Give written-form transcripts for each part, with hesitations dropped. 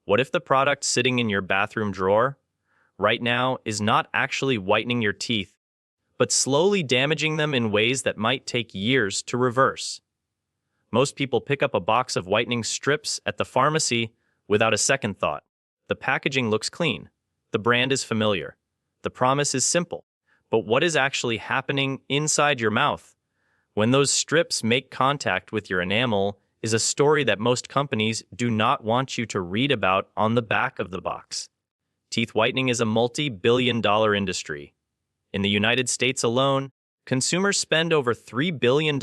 What if the product sitting in your bathroom drawer right now is not actually whitening your teeth, but slowly damaging them in ways that might take years to reverse? Most people pick up a box of whitening strips at the pharmacy without a second thought. The packaging looks clean. The brand is familiar. The promise is simple. But what is actually happening inside your mouth when those strips make contact with your enamel is a story that most companies do not want you to read about on the back of the box. Teeth whitening is a multi-billion-dollar industry. In the United States alone, consumers spend over $3 billion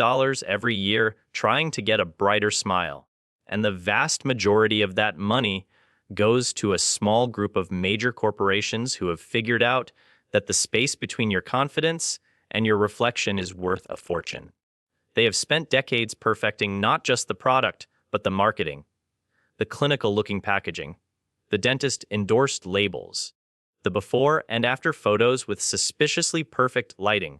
every year trying to get a brighter smile, and the vast majority of that money goes to a small group of major corporations who have figured out that the space between your confidence and your reflection is worth a fortune. They have spent decades perfecting not just the product, but the marketing, the clinical-looking packaging, the dentist-endorsed labels, the before and after photos with suspiciously perfect lighting.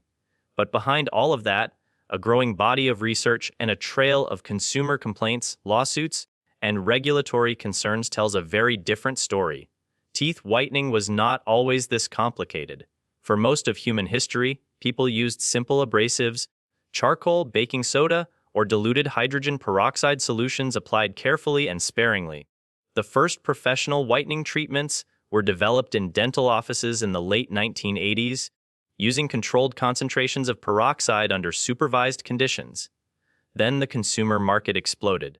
But behind all of that, a growing body of research and a trail of consumer complaints, lawsuits, and regulatory concerns tells a very different story. Teeth whitening was not always this complicated. For most of human history, people used simple abrasives, charcoal, baking soda, or diluted hydrogen peroxide solutions applied carefully and sparingly. The first professional whitening treatments were developed in dental offices in the late 1980s, using controlled concentrations of peroxide under supervised conditions. Then the consumer market exploded.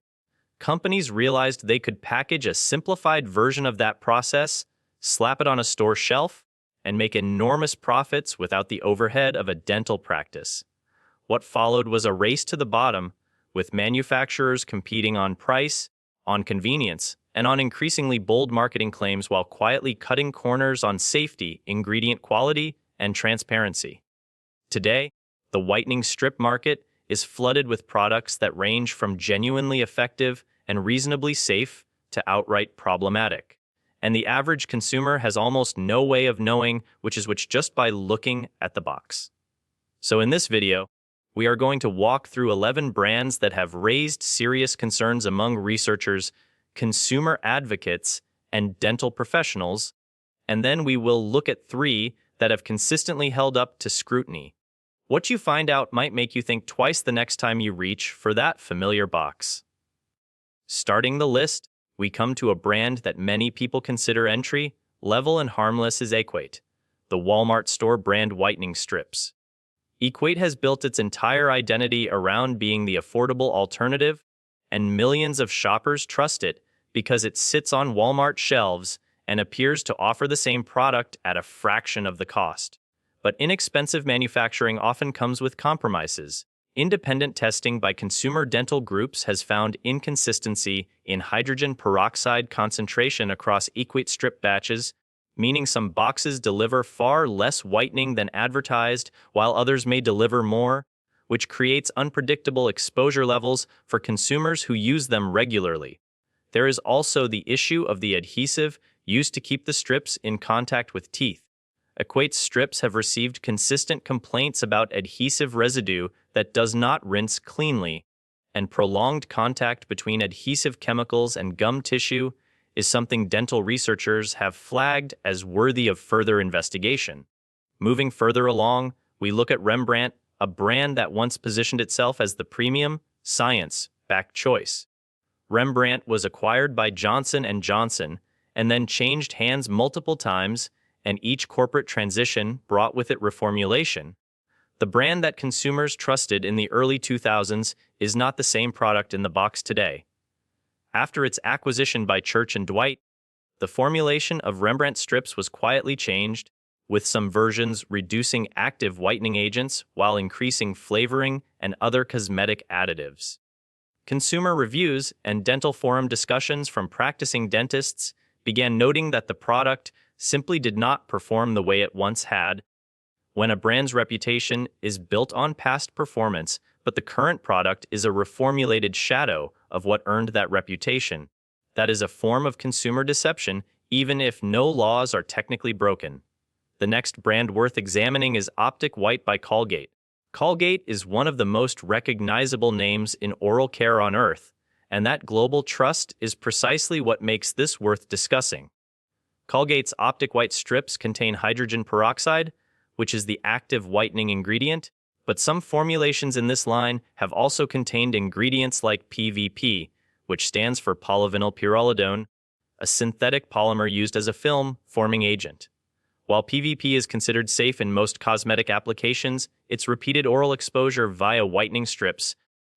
Companies realized they could package a simplified version of that process, slap it on a store shelf, and make enormous profits without the overhead of a dental practice. What followed was a race to the bottom, with manufacturers competing on price, on convenience, and on increasingly bold marketing claims while quietly cutting corners on safety, ingredient quality, and transparency. Today, the whitening strip market is flooded with products that range from genuinely effective and reasonably safe to outright problematic. And the average consumer has almost no way of knowing which is which just by looking at the box. So in this video, we are going to walk through 11 brands that have raised serious concerns among researchers, consumer advocates, and dental professionals, and then we will look at 3 that have consistently held up to scrutiny. What you find out might make you think twice the next time you reach for that familiar box. Starting the list, we come to a brand that many people consider entry-level and harmless is Equate, the Walmart store brand whitening strips. Equate has built its entire identity around being the affordable alternative, and millions of shoppers trust it because it sits on Walmart shelves and appears to offer the same product at a fraction of the cost. But inexpensive manufacturing often comes with compromises. Independent testing by consumer dental groups has found inconsistency in hydrogen peroxide concentration across Equate strip batches, meaning some boxes deliver far less whitening than advertised, while others may deliver more, which creates unpredictable exposure levels for consumers who use them regularly. There is also the issue of the adhesive used to keep the strips in contact with teeth. Equate's strips have received consistent complaints about adhesive residue that does not rinse cleanly, and prolonged contact between adhesive chemicals and gum tissue is something dental researchers have flagged as worthy of further investigation. Moving further along, we look at Rembrandt, a brand that once positioned itself as the premium, science-backed choice. Rembrandt was acquired by Johnson & Johnson and then changed hands multiple times, and each corporate transition brought with it reformulation. The brand that consumers trusted in the early 2000s is not the same product in the box today. After its acquisition by Church & Dwight, the formulation of Rembrandt strips was quietly changed, with some versions reducing active whitening agents while increasing flavoring and other cosmetic additives. Consumer reviews and dental forum discussions from practicing dentists began noting that the product simply did not perform the way it once had. When a brand's reputation is built on past performance, but the current product is a reformulated shadow of what earned that reputation, that is a form of consumer deception, even if no laws are technically broken. The next brand worth examining is Optic White by Colgate. Colgate is one of the most recognizable names in oral care on earth, And that global trust is precisely what makes this worth discussing. Colgate's Optic White strips contain hydrogen peroxide, which is the active whitening ingredient, but some formulations in this line have also contained ingredients like PVP, which stands for polyvinyl pyrrolidone, a synthetic polymer used as a film-forming agent. While PVP is considered safe in most cosmetic applications, its repeated oral exposure via whitening strips,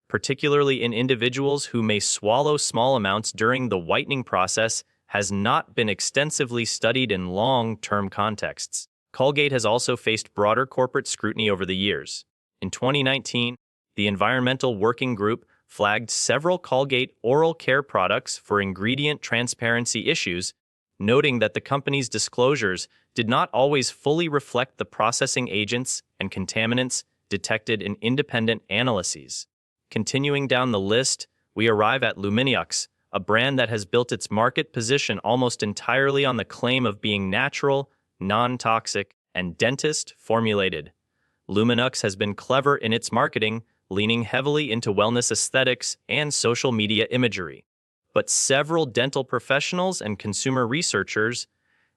particularly in individuals who may swallow small amounts during the whitening process, has not been extensively studied in long-term contexts. Colgate has also faced broader corporate scrutiny over the years. In 2019, the Environmental Working Group flagged several Colgate oral care products for ingredient transparency issues, noting that the company's disclosures did not always fully reflect the processing agents and contaminants detected in independent analyses. Continuing down the list, we arrive at Lumineux, a brand that has built its market position almost entirely on the claim of being natural, non-toxic, and dentist-formulated. Lumineux has been clever in its marketing, leaning heavily into wellness aesthetics and social media imagery. But several dental professionals and consumer researchers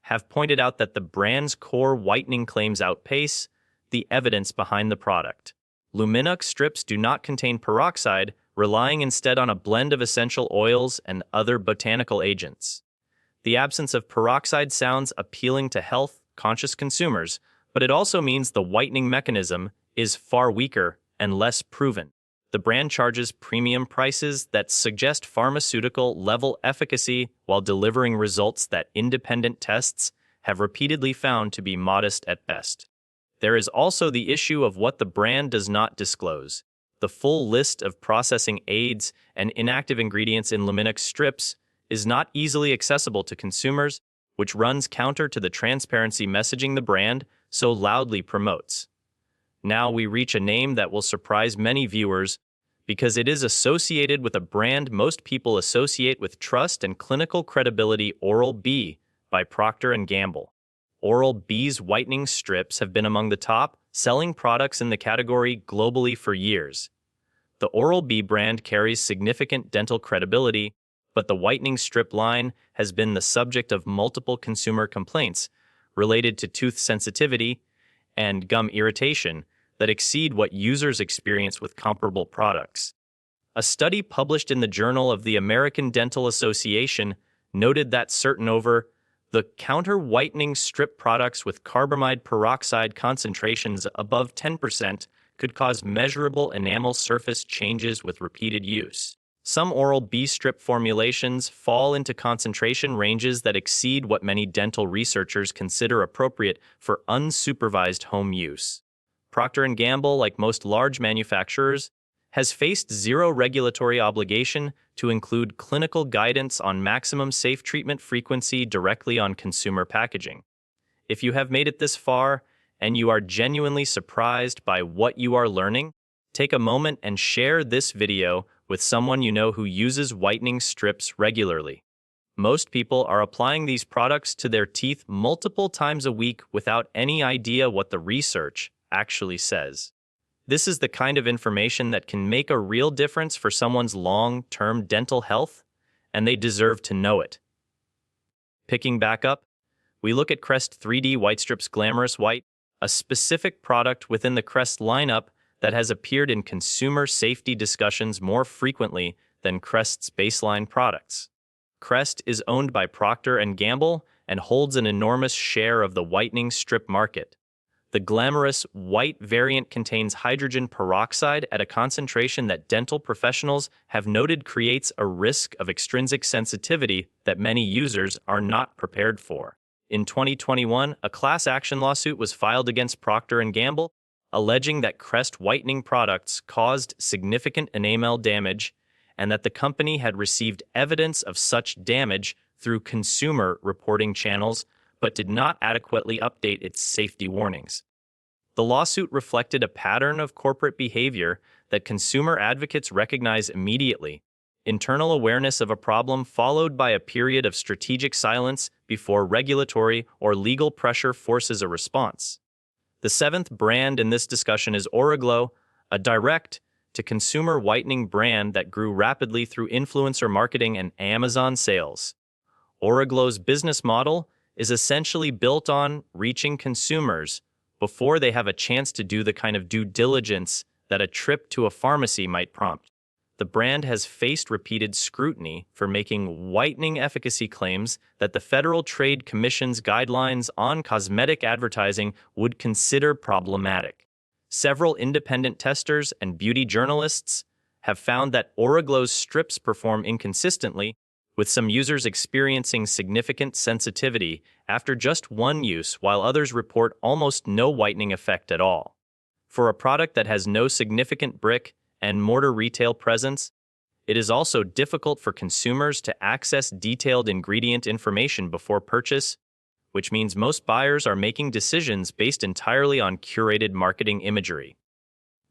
have pointed out that the brand's core whitening claims outpace the evidence behind the product. Lumineux strips do not contain peroxide, relying instead on a blend of essential oils and other botanical agents. The absence of peroxide sounds appealing to health-conscious consumers, but it also means the whitening mechanism is far weaker and less proven. The brand charges premium prices that suggest pharmaceutical-level efficacy while delivering results that independent tests have repeatedly found to be modest at best. There is also the issue of what the brand does not disclose. The full list of processing aids and inactive ingredients in Lumineux strips is not easily accessible to consumers, which runs counter to the transparency messaging the brand so loudly promotes. Now we reach a name that will surprise many viewers because it is associated with a brand most people associate with trust and clinical credibility: Oral-B by Procter & Gamble. Oral-B's whitening strips have been among the top-selling products in the category globally for years. The Oral-B brand carries significant dental credibility, but the whitening strip line has been the subject of multiple consumer complaints related to tooth sensitivity and gum irritation that exceed what users experience with comparable products. A study published in the Journal of the American Dental Association noted that certain over-the-counter whitening strip products with carbamide peroxide concentrations above 10% could cause measurable enamel surface changes with repeated use. Some Oral-B strip formulations fall into concentration ranges that exceed what many dental researchers consider appropriate for unsupervised home use. Procter & Gamble, like most large manufacturers, has faced zero regulatory obligation to include clinical guidance on maximum safe treatment frequency directly on consumer packaging. If you have made it this far and you are genuinely surprised by what you are learning, take a moment and share this video with someone you know who uses whitening strips regularly. Most people are applying these products to their teeth multiple times a week without any idea what the research actually says. This is the kind of information that can make a real difference for someone's long-term dental health, and they deserve to know it. Picking back up, we look at Crest 3D White Strips Glamorous White, a specific product within the Crest lineup that has appeared in consumer safety discussions more frequently than Crest's baseline products. Crest is owned by Procter & Gamble and holds an enormous share of the whitening strip market. The Glamorous White variant contains hydrogen peroxide at a concentration that dental professionals have noted creates a risk of extrinsic sensitivity that many users are not prepared for. In 2021, a class action lawsuit was filed against Procter & Gamble, alleging that Crest whitening products caused significant enamel damage and that the company had received evidence of such damage through consumer reporting channels but did not adequately update its safety warnings. The lawsuit reflected a pattern of corporate behavior that consumer advocates recognize immediately: internal awareness of a problem followed by a period of strategic silence before regulatory or legal pressure forces a response. The seventh brand in this discussion is Origlow, a direct to consumer whitening brand that grew rapidly through influencer marketing and Amazon sales. Origlow's business model is essentially built on reaching consumers before they have a chance to do the kind of due diligence that a trip to a pharmacy might prompt. The brand has faced repeated scrutiny for making whitening efficacy claims that the Federal Trade Commission's guidelines on cosmetic advertising would consider problematic. Several independent testers and beauty journalists have found that Origlow's strips perform inconsistently, with some users experiencing significant sensitivity after just one use, while others report almost no whitening effect at all. For a product that has no significant brick and mortar retail presence, it is also difficult for consumers to access detailed ingredient information before purchase, which means most buyers are making decisions based entirely on curated marketing imagery.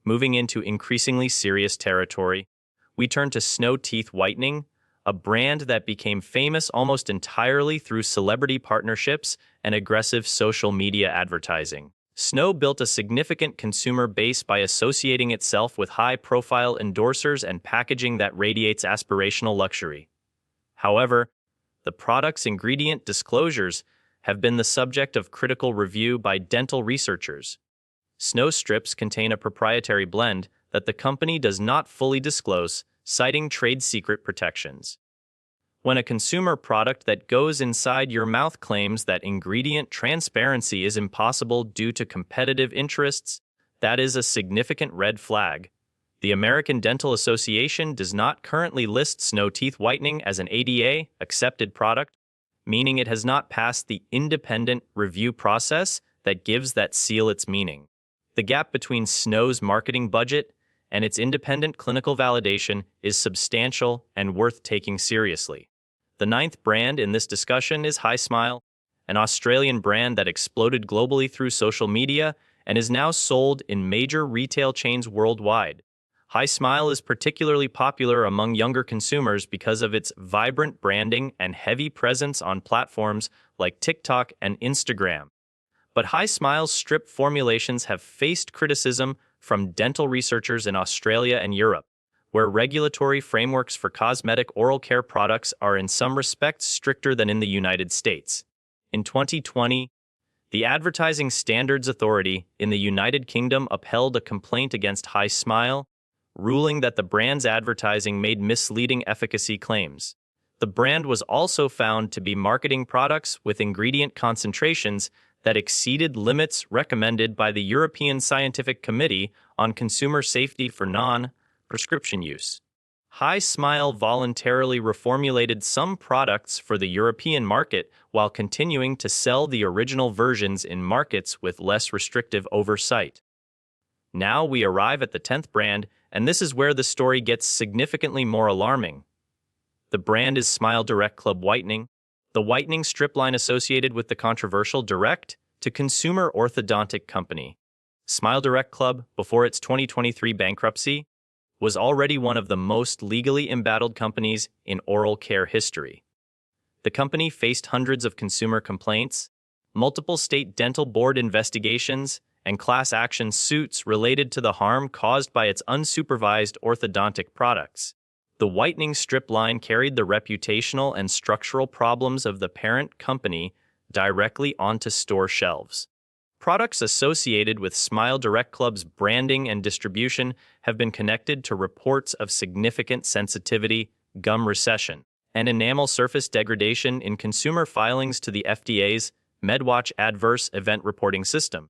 Moving into increasingly serious territory, we turn to Snow Teeth Whitening, a brand that became famous almost entirely through celebrity partnerships and aggressive social media advertising. Snow built a significant consumer base by associating itself with high-profile endorsers and packaging that radiates aspirational luxury. However, the product's ingredient disclosures have been the subject of critical review by dental researchers. Snow strips contain a proprietary blend that the company does not fully disclose, citing trade secret protections. When a consumer product that goes inside your mouth claims that ingredient transparency is impossible due to competitive interests, that is a significant red flag. The American Dental Association does not currently list Snow Teeth Whitening as an ADA-accepted product, meaning it has not passed the independent review process that gives that seal its meaning. The gap between Snow's marketing budget and its independent clinical validation is substantial and worth taking seriously. The ninth brand in this discussion is HiSmile, an Australian brand that exploded globally through social media and is now sold in major retail chains worldwide. HiSmile is particularly popular among younger consumers because of its vibrant branding and heavy presence on platforms like TikTok and Instagram. But HiSmile's strip formulations have faced criticism from dental researchers in Australia and Europe, where regulatory frameworks for cosmetic oral care products are in some respects stricter than in the United States. In 2020, the Advertising Standards Authority in the United Kingdom upheld a complaint against HiSmile, ruling that the brand's advertising made misleading efficacy claims. The brand was also found to be marketing products with ingredient concentrations that exceeded limits recommended by the European Scientific Committee on Consumer Safety for non-prescription use. HiSmile voluntarily reformulated some products for the European market while continuing to sell the original versions in markets with less restrictive oversight. Now we arrive at the 10th brand, and this is where the story gets significantly more alarming. The brand is Smile Direct Club Whitening, the whitening strip line associated with the controversial direct-to-consumer orthodontic company. Smile Direct Club, before its 2023 bankruptcy, was already one of the most legally embattled companies in oral care history. The company faced hundreds of consumer complaints, multiple state dental board investigations, and class action suits related to the harm caused by its unsupervised orthodontic products. The whitening strip line carried the reputational and structural problems of the parent company directly onto store shelves. Products associated with Smile Direct Club's branding and distribution have been connected to reports of significant sensitivity, gum recession, and enamel surface degradation in consumer filings to the FDA's MedWatch Adverse Event Reporting System.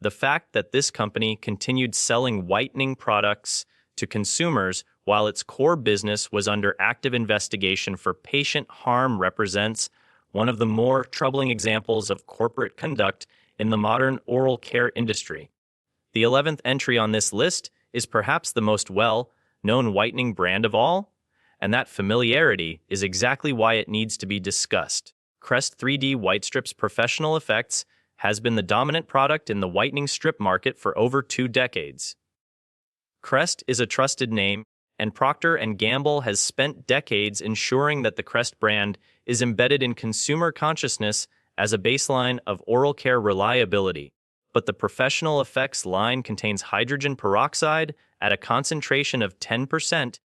The fact that this company continued selling whitening products to consumers while its core business was under active investigation for patient harm represents one of the more troubling examples of corporate conduct in the modern oral care industry. The 11th entry on this list is perhaps the most well-known whitening brand of all, and that familiarity is exactly why it needs to be discussed. Crest 3D White Strips Professional Effects has been the dominant product in the whitening strip market for over 2 decades. Crest is a trusted name, and Procter & Gamble has spent decades ensuring that the Crest brand is embedded in consumer consciousness as a baseline of oral care reliability. But the Professional Effects line contains hydrogen peroxide at a concentration of 10%,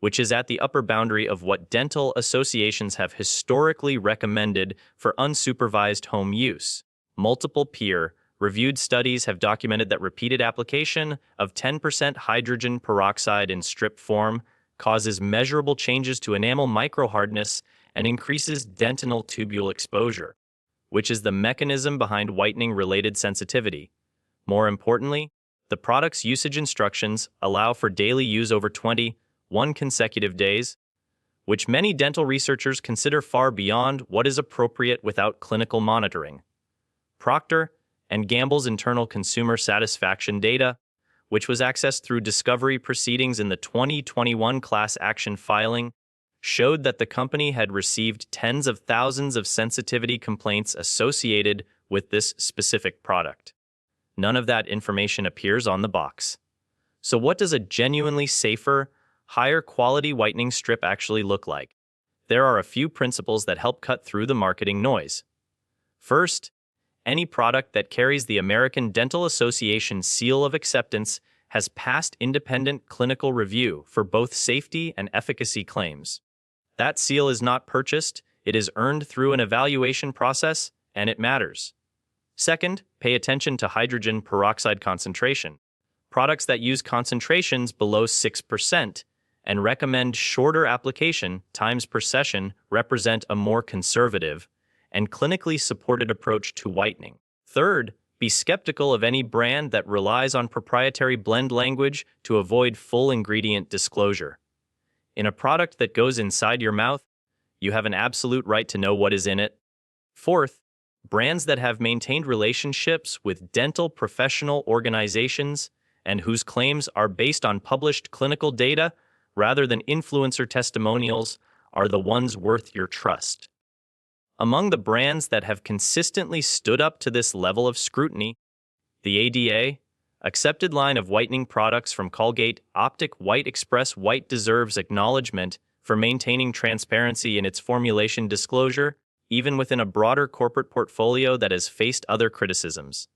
which is at the upper boundary of what dental associations have historically recommended for unsupervised home use. Multiple peer-reviewed studies have documented that repeated application of 10% hydrogen peroxide in strip form causes measurable changes to enamel microhardness and increases dentinal tubule exposure, which is the mechanism behind whitening-related sensitivity. More importantly, the product's usage instructions allow for daily use over 21 consecutive days, which many dental researchers consider far beyond what is appropriate without clinical monitoring. Procter & Gamble's internal consumer satisfaction data, which was accessed through discovery proceedings in the 2021 class action filing, showed that the company had received tens of thousands of sensitivity complaints associated with this specific product. None of that information appears on the box. So what does a genuinely safer, higher quality whitening strip actually look like? There are a few principles that help cut through the marketing noise. First, any product that carries the American Dental Association seal of acceptance has passed independent clinical review for both safety and efficacy claims. That seal is not purchased, it is earned through an evaluation process, and it matters. Second, pay attention to hydrogen peroxide concentration. Products that use concentrations below 6% and recommend shorter application times per session represent a more conservative and clinically supported approach to whitening. Third, be skeptical of any brand that relies on proprietary blend language to avoid full ingredient disclosure. In a product that goes inside your mouth, you have an absolute right to know what is in it. Fourth, brands that have maintained relationships with dental professional organizations and whose claims are based on published clinical data rather than influencer testimonials are the ones worth your trust. Among the brands that have consistently stood up to this level of scrutiny, the ADA, accepted line of whitening products from Colgate Optic White Express White deserves acknowledgement for maintaining transparency in its formulation disclosure, even within a broader corporate portfolio that has faced other criticisms.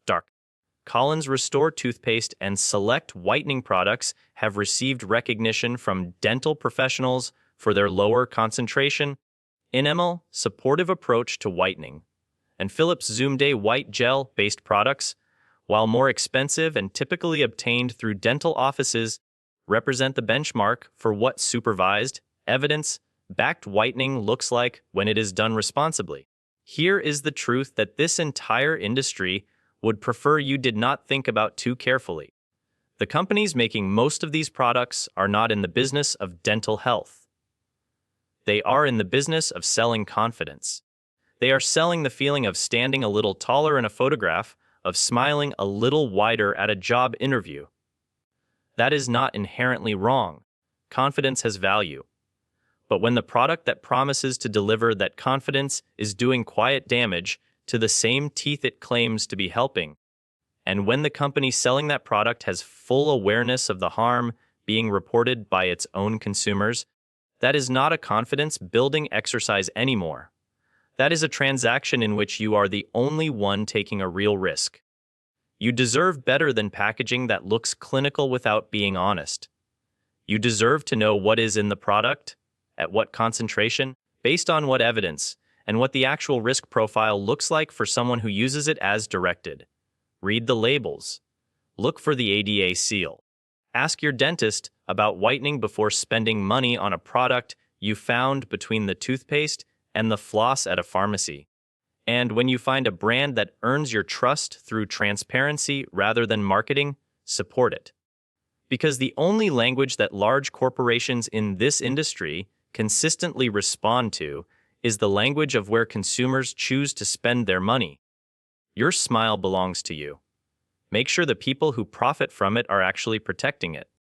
Dark Collins Restore toothpaste and select whitening products have received recognition from dental professionals for their lower concentration, enamel, supportive approach to whitening, and Philips Zoom Day white gel-based products, while more expensive and typically obtained through dental offices, represent the benchmark for what supervised, evidence-backed whitening looks like when it is done responsibly. Here is the truth that this entire industry would prefer you did not think about too carefully. The companies making most of these products are not in the business of dental health. They are in the business of selling confidence. They are selling the feeling of standing a little taller in a photograph, of smiling a little wider at a job interview. That is not inherently wrong. Confidence has value. But when the product that promises to deliver that confidence is doing quiet damage to the same teeth it claims to be helping, and when the company selling that product has full awareness of the harm being reported by its own consumers, that is not a confidence-building exercise anymore. That is a transaction in which you are the only one taking a real risk. You deserve better than packaging that looks clinical without being honest. You deserve to know what is in the product, at what concentration, based on what evidence, and what the actual risk profile looks like for someone who uses it as directed. Read the labels. Look for the ADA seal. Ask your dentist about whitening before spending money on a product you found between the toothpaste and the floss at a pharmacy. And when you find a brand that earns your trust through transparency rather than marketing, support it. Because the only language that large corporations in this industry consistently respond to is the language of where consumers choose to spend their money. Your smile belongs to you. Make sure the people who profit from it are actually protecting it.